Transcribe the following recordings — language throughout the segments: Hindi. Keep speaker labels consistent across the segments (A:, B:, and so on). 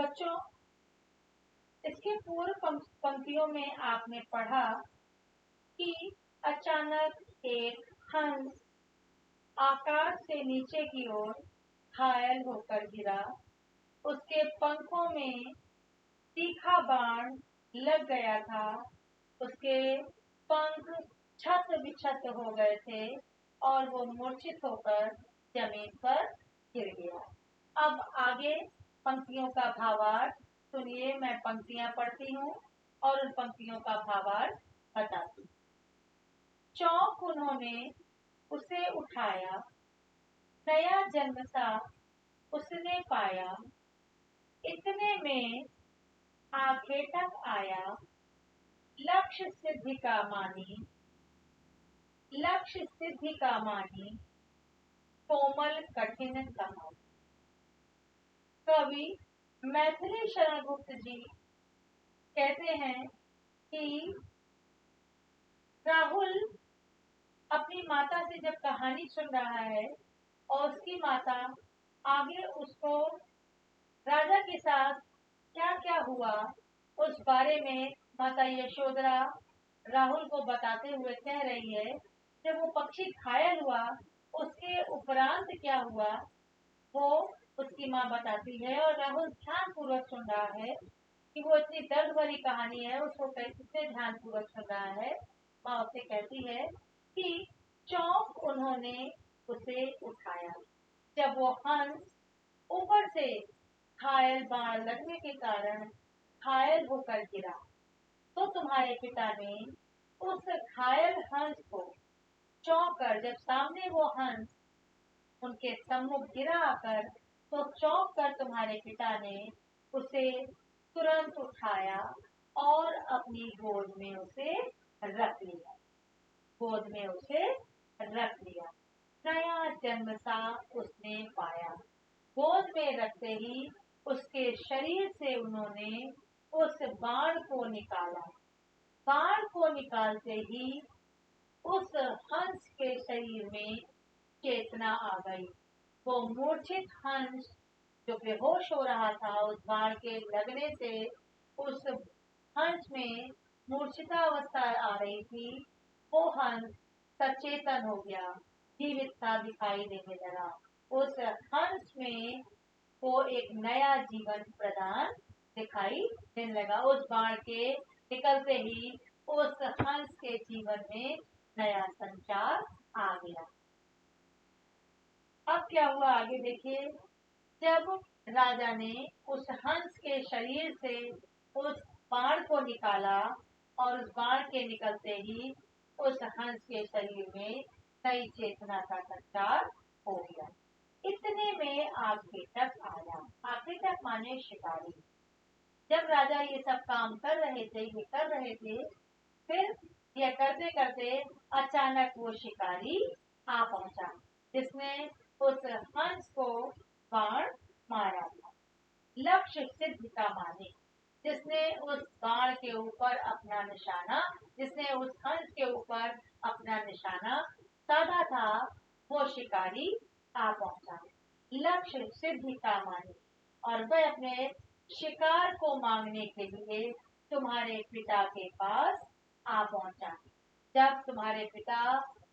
A: बच्चों, इसके पूर्व पंक्तियों में आपने पढ़ा कि अचानक एक हंस आकाश से नीचे की ओर घायल होकर गिरा। उसके पंखों में तीखा बाण लग गया था। उसके पंख छत विक्षत हो गए थे और वो मूर्छित होकर जमीन पर गिर गया। अब आगे पंक्तियों का भावार्थ सुनिए। मैं पंक्तियां पढ़ती हूँ और उन पंक्तियों का भावार्थ बताती हूँ। चौंक उन्होंने उसे उठाया, नया जन्म सा उसने पाया। इतने में आखेटक आया, लक्ष्य सिद्धि का मानी। लक्ष्य सिद्धि का मानी, कोमल कठिन कहानी। कवि मैथिली शरण गुप्त जी कहते हैं कि राहुल अपनी माता से जब कहानी सुन रहा है और उसकी माता आगे उसको राजा के साथ क्या क्या हुआ उस बारे में माता यशोधरा राहुल को बताते हुए कह रही है। जब वो पक्षी घायल हुआ उसके उपरांत क्या हुआ वो उसकी माँ बताती है और राहुल ध्यान पूर्वक सुन रहा है कि वो इतनी दर्द भरी कहानी है, उसको कितने ध्यान पूर्वक सुन रहा है। माँ उससे कहती है कि चौंक उन्होंने उसे उठाया। जब वो हंस ऊपर से घायल बाण लगने के कारण घायल होकर गिरा तो तुम्हारे पिता ने उस घायल हंस को चौंक कर, जब सामने वो हंस उनके सम्मुख गिरा आकर, तो चौंक कर तुम्हारे पिता ने उसे तुरंत उठाया और अपनी गोद में उसे रख लिया। गोद में उसे रख लिया। नया जन्म सा उसने पाया। गोद में रखते ही उसके शरीर से उन्होंने उस बाण को निकाला। बाण को निकालते ही उस हंस के शरीर में चेतना आ गई। वो मूर्छित हंस जो बेहोश हो रहा था उस बाण के लगने से, उस हंस में मूर्छितावस्था आ रही थी। वो हंस सचेतन हो गया, जीवित सा दिखाई देने लगा। उस हंस में वो एक नया जीवन प्रदान दिखाई देने लगा। उस बाण के निकलते ही उस हंस के जीवन में नया संचार आ गया। अब क्या हुआ आगे देखिए। जब राजा ने उस हंस के शरीर से उस बाण को निकाला और उस बाण के निकलते ही उस हंस के शरीर में नई चेतना का संचार हो गया। इतने में आखेटक आया। आखेटक माने शिकारी। जब राजा ये सब काम कर रहे थे, फिर ये करते करते अचानक वो शिकारी आ पहुंचा जिसने उस हंस को बाण मारा था। लक्ष्य सिद्ध का माने, जिसने उस बाण के ऊपर अपना निशाना, जिसने उस हंस के ऊपर अपना निशाना साधा था, वो शिकारी आ पहुंचा। लक्ष्य सिद्धि का माने, और वह अपने शिकार को मांगने के लिए तुम्हारे पिता के पास आ पहुंचा। जब तुम्हारे पिता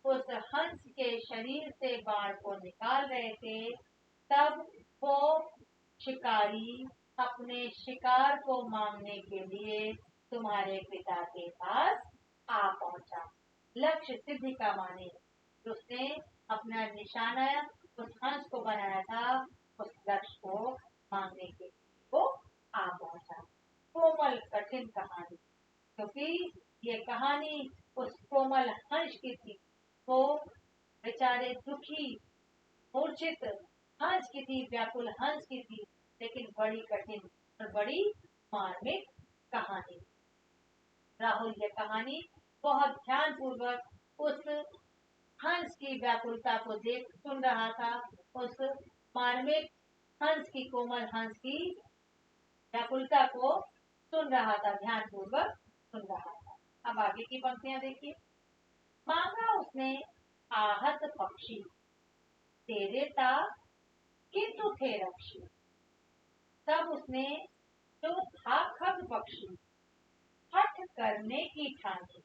A: उस हंस के शरीर से बाण को निकाल रहे थे, तब वो शिकारी अपने शिकार को मांगने के लिए तुम्हारे पिता के पास आ पहुंचा। लक्ष्य सिद्धि का माने, उसने अपना निशाना उस हंस को बनाया था, उस लक्ष्य को मांगने के लिए वो आ पहुंचा। कोमल कठिन कहानी, क्योंकि ये कहानी उस कोमल हंस की थी। वो बेचारे दुखी मूर्छित हंस की थी, व्याकुल हंस की थी, लेकिन बड़ी कठिन और बड़ी मार्मिक कहानी। राहुल ये कहानी बहुत ध्यान पूर्वक उस हंस की व्याकुलता को सुन रहा था। उस मार्मिक हंस की, कोमल हंस की व्याकुलता को सुन रहा था, ध्यान पूर्वक सुन रहा था। अब आगे की पंक्तियां देखिए। मांगा उसने आहत पक्षी, तेरे ता किंतु थे रक्षी। तब उसने जो था खग पक्षी हठ करने की ठानी,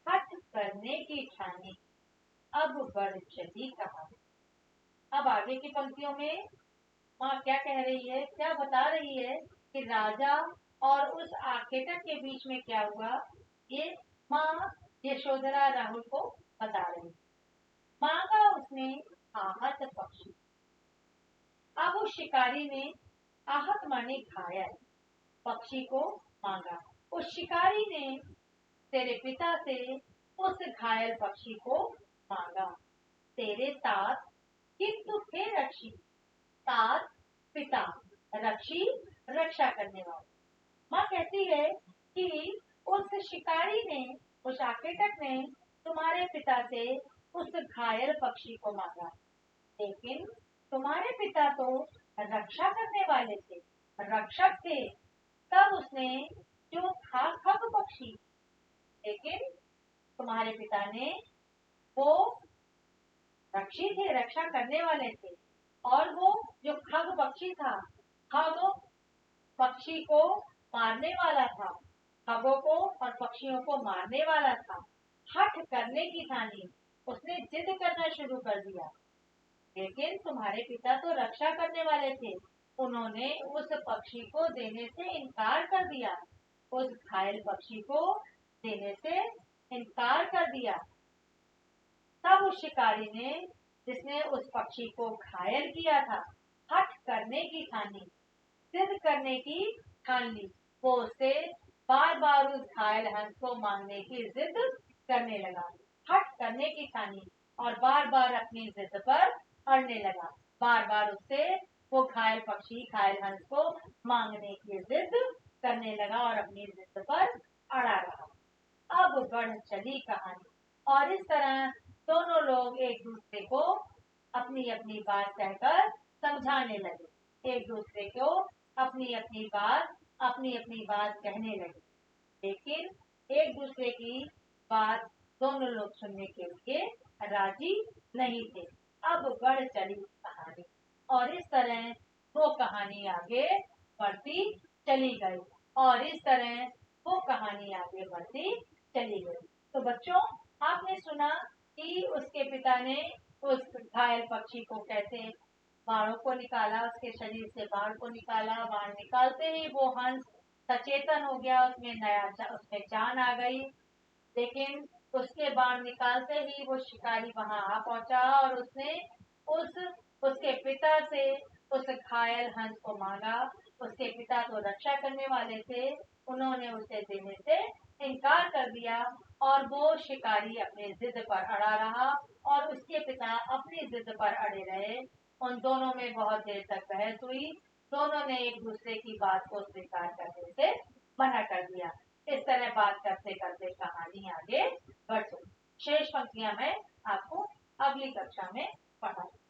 A: हठ करने की ठानी, अब बढ़ चली कहानी। अब आगे की पंक्तियों में माँ क्या कह रही है, क्या बता रही है कि राजा और उस आखेटक के बीच में क्या हुआ, ये माँ यशोधरा राहुल को बता रही। मांगा उसने आहत पक्षी। अब उस शिकारी ने, आहत माने घायल, पक्षी को मांगा। उस शिकारी ने तेरे पिता से उस घायल पक्षी को मांगा। तेरे तात किंतु थे रक्षी, तात पिता, रक्षी रक्षा करने वाला। माँ कहती है कि उस शिकारी ने, उस आखेटक ने तुम्हारे पिता से उस घायल पक्षी को मांगा, लेकिन तुम्हारे पिता तो रक्षा करने वाले थे, रक्षक थे। तब उसने जो था खग पक्षी, लेकिन तुम्हारे पिता ने, वो रक्षी थे, रक्षा करने वाले थे, और वो जो खग पक्षी था, खग पक्षी को मारने वाला था, खगों को और पक्षियों को मारने वाला था। हठ करने की ठानी, उसने जिद करना शुरू कर दिया, लेकिन तुम्हारे पिता तो रक्षा करने वाले थे, उन्होंने उस पक्षी को देने से इनकार कर दिया, उस घायल पक्षी को देने से इनकार कर दिया। तब उस शिकारी ने, जिसने उस पक्षी को घायल किया था, हठ करने की ठानी, जिद करने की ठान ली। वो उससे बार बार उस घायल हंस को मांगने की जिद करने लगा, हठ करने की ठानी, और बार बार अपनी जिद पर अड़ने लगा, बार बार उससे वो घायल पक्षी, घायल हंस को मांगने की जिद करने लगा और अपनी जिद पर अड़ा रहा। अब बढ़ चली कहानी, और इस तरह दोनों लोग एक दूसरे को अपनी अपनी बात कहकर समझाने लगे, एक दूसरे को अपनी अपनी बात कहने लगे, लेकिन एक दूसरे की बात दोनों लोग सुनने के लिए राजी नहीं थे। अब बढ़ चली कहानी, और इस तरह वो कहानी आगे बढ़ती चली गई, और इस तरह वो कहानी आगे बढ़ती चली गई। तो बच्चों, आपने सुना कि उसके पिता ने उस घायल पक्षी को कैसे बाणों को निकाला, उसके शरीर से बाण को निकाला, बाण निकालते ही वो हंस सचेतन हो गया, उसमें जान आ गई, लेकिन उसके बाण निकालते ही वो शिकारी वहां आ पहुंचा और उसने उस उसके पिता से उस घायल हंस को मांगा। उसके पिता तो रक्षा करने वाले थे, उन्होंने उसे देने से इनकार कर दिया, और वो शिकारी अपने जिद पर अड़ा रहा और उसके पिता अपनी जिद पर अड़े रहे। उन दोनों में बहुत देर तक बहस हुई, दोनों ने एक दूसरे की बात को स्वीकार करने से मना कर दिया। इस तरह बात करते करते कहानी आगे बढ़ गई। शेष पंक्तियां मैं आपको अगली कक्षा में पढ़ाऊंगी।